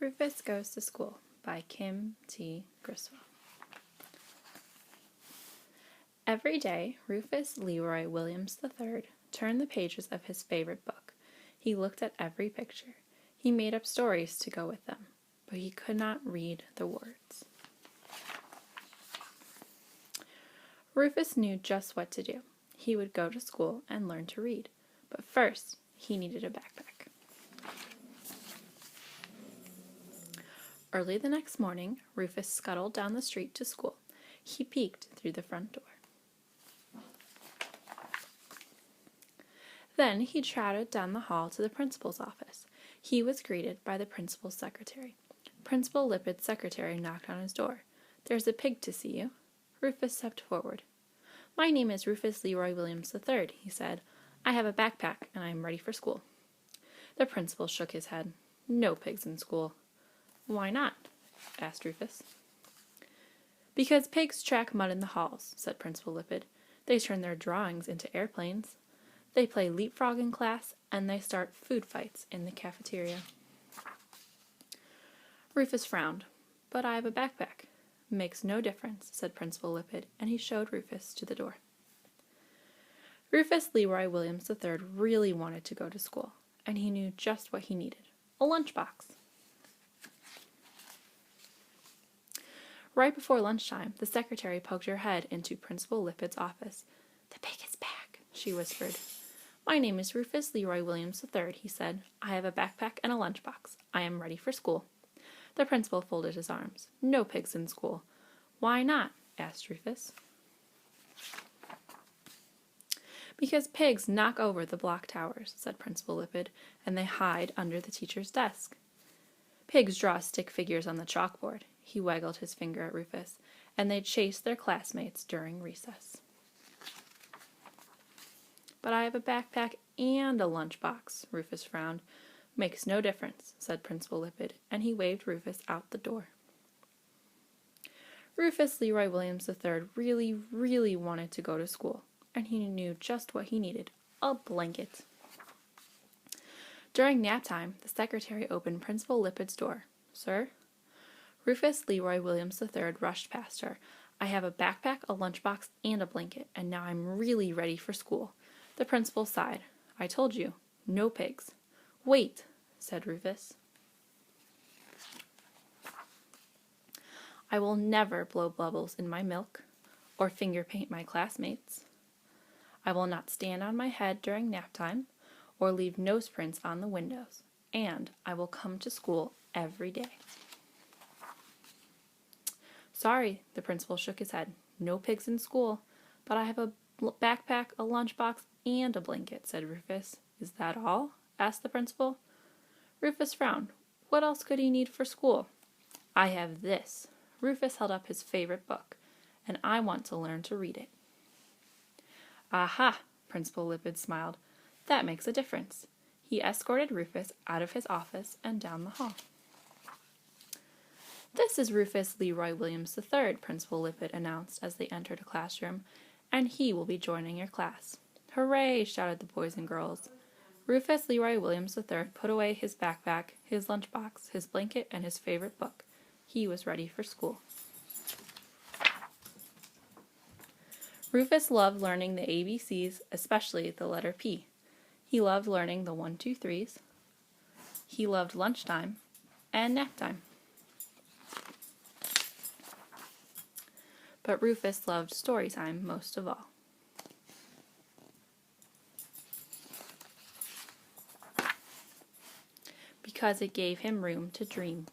Rufus Goes to School by Kim T. Griswold. Every day, Rufus Leroy Williams III turned the pages of his favorite book. He looked at every picture. He made up stories to go with them, but he could not read the words. Rufus knew just what to do. He would go to school and learn to read, but first he needed a backpack. Early the next morning, Rufus scuttled down the street to school. He peeked through the front door. Then he trotted down the hall to the principal's office. He was greeted by the principal's secretary. Principal Lippitt's secretary knocked on his door. "There's a pig to see you." Rufus stepped forward. "My name is Rufus Leroy Williams III, he said. "I have a backpack, and I am ready for school." The principal shook his head. "No pigs in school." "Why not?" asked Rufus. "Because pigs track mud in the halls," said Principal Lippitt. "They turn their drawings into airplanes. They play leapfrog in class, and they start food fights in the cafeteria." Rufus frowned. "But I have a backpack." "Makes no difference," said Principal Lippitt, and he showed Rufus to the door. Rufus Leroy Williams III really wanted to go to school, and he knew just what he needed: a lunchbox. Right before lunchtime, the secretary poked her head into Principal Lippitt's office. "The pig is back," she whispered. "My name is Rufus Leroy Williams III, he said. "I have a backpack and a lunchbox. I am ready for school." The principal folded his arms. "No pigs in school." "Why not?" asked Rufus. "Because pigs knock over the block towers," said Principal Lippitt, "and they hide under the teacher's desk. Pigs draw stick figures on the chalkboard," he waggled his finger at Rufus, "and they chase their classmates during recess." "But I have a backpack and a lunchbox," Rufus frowned. "Makes no difference," said Principal Lippitt, and he waved Rufus out the door. Rufus Leroy Williams III really wanted to go to school, and he knew just what he needed: a blanket. During nap time, the secretary opened Principal Lippitt's door. "Sir?" Rufus Leroy Williams III rushed past her. "I have a backpack, a lunchbox, and a blanket, and now I'm really ready for school." The principal sighed. "I told you, no pigs." "Wait," said Rufus. "I will never blow bubbles in my milk or finger paint my classmates. I will not stand on my head during nap time or leave nose prints on the windows, and I will come to school every day." "Sorry," the principal shook his head. "No pigs in school, but I have a backpack, a lunchbox, and a blanket," said Rufus. "Is that all?" asked the principal. Rufus frowned. What else could he need for school? "I have this." Rufus held up his favorite book, "and I want to learn to read it." "Aha!" Principal Lippitt smiled. "That makes a difference." He escorted Rufus out of his office and down the hall. "This is Rufus Leroy Williams III, Principal Lippitt announced as they entered a classroom, "and he will be joining your class." "Hooray!" shouted the boys and girls. Rufus Leroy Williams III put away his backpack, his lunchbox, his blanket, and his favorite book. He was ready for school. Rufus loved learning the ABCs, especially the letter P. He loved learning the 1, 2, 3s. He loved lunchtime and nap time. But Rufus loved story time most of all. Because it gave him room to dream.